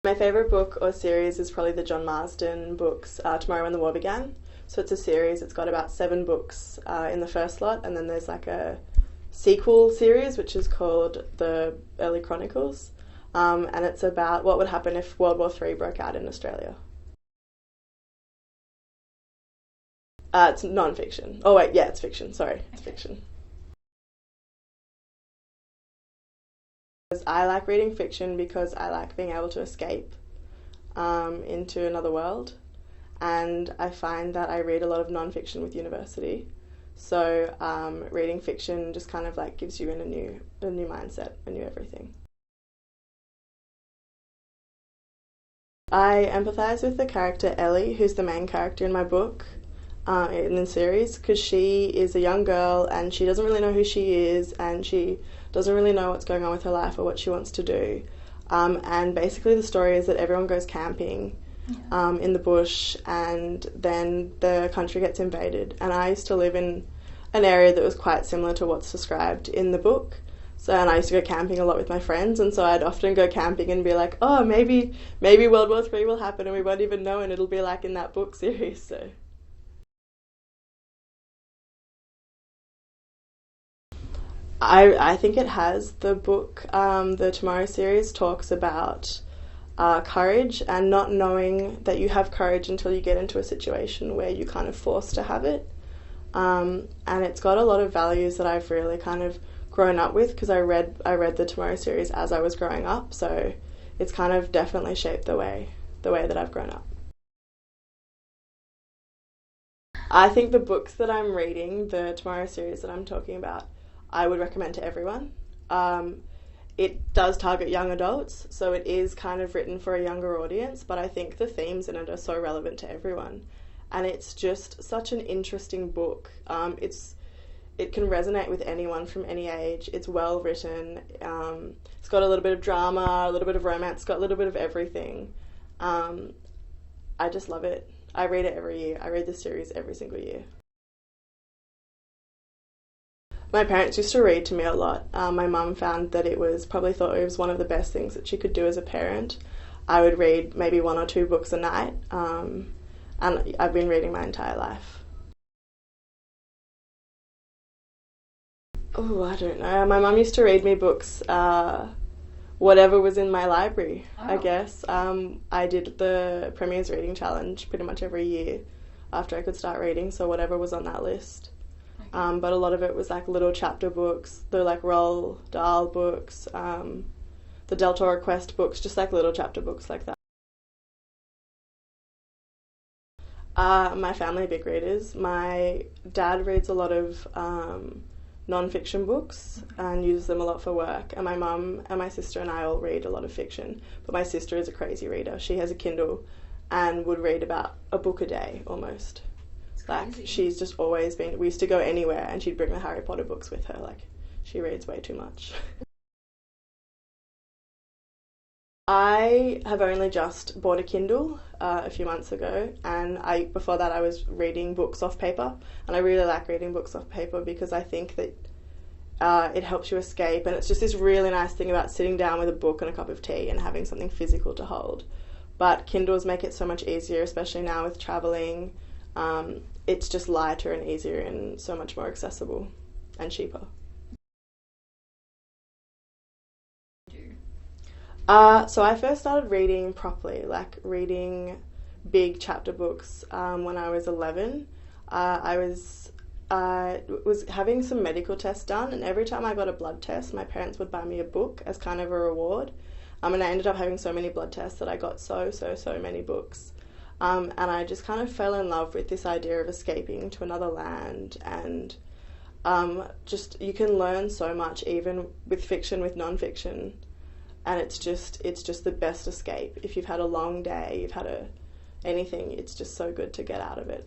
My favourite book or series is probably the John Marsden books, Tomorrow When the War Began. So it's a series, it's got about 7 books in the first lot, and then there's like a sequel series which is called The Early Chronicles, and it's about what would happen if World War III broke out in Australia. It's non-fiction. Oh wait, yeah, it's fiction, sorry, it's fiction. I like reading fiction because I like being able to escape into another world, and I find that I read a lot of non-fiction with university. So reading fiction just kind of like gives you in a new mindset, a new everything. I empathise with the character Ellie, who's the main character in my book, in the series, because she is a young girl and she doesn't really know who she is, and she doesn't really know what's going on with her life or what she wants to do. And basically the story is that everyone goes camping in the bush, and then the country gets invaded. And I used to live in an area that was quite similar to what's described in the book. So, and I used to go camping a lot with my friends, and so I'd often go camping and be like, oh, maybe World War III will happen and we won't even know, and it'll be like in that book series. So I think it has. The book, the Tomorrow series, talks about courage and not knowing that you have courage until you get into a situation where you're kind of forced to have it. And it's got a lot of values that I've really kind of grown up with, because I read the Tomorrow series as I was growing up, so it's kind of definitely shaped the way that I've grown up. I think the books that I'm reading, the Tomorrow series that I'm talking about, I would recommend to everyone. It does target young adults, so it is kind of written for a younger audience, but I think the themes in it are so relevant to everyone. And it's just such an interesting book. It can resonate with anyone from any age. It's well written. It's got a little bit of drama, a little bit of romance, it's got a little bit of everything. I just love it. I read it every year. I read this series every single year. My parents used to read to me a lot. My mum thought it was one of the best things that she could do as a parent. I would read maybe 1 or 2 books a night, and I've been reading my entire life. Oh, I don't know. My mum used to read me books, whatever was in my library, I guess. I did the Premier's Reading Challenge pretty much every year after I could start reading, so whatever was on that list. But a lot of it was like little chapter books, the like Roald Dahl books, the Del Toro Quest books, just like little chapter books like that. My family are big readers. My dad reads a lot of non-fiction books and uses them a lot for work, and my mum and my sister and I all read a lot of fiction, but my sister is a crazy reader. She has a Kindle and would read about a book a day almost. Like, she's just always been, we used to go anywhere and she'd bring the Harry Potter books with her. Like, she reads way too much. I have only just bought a Kindle a few months ago, and before that I was reading books off paper, and I really like reading books off paper because I think that it helps you escape, and it's just this really nice thing about sitting down with a book and a cup of tea and having something physical to hold. But Kindles make it so much easier, especially now with travelling. It's just lighter and easier and so much more accessible and cheaper. So I first started reading properly, like reading big chapter books, when I was 11. I was having some medical tests done, and every time I got a blood test, my parents would buy me a book as kind of a reward. And I ended up having so many blood tests that I got so many books. And I just kind of fell in love with this idea of escaping to another land, and just you can learn so much even with fiction, with non-fiction. And it's just the best escape. If you've had a long day, you've had anything, it's just so good to get out of it.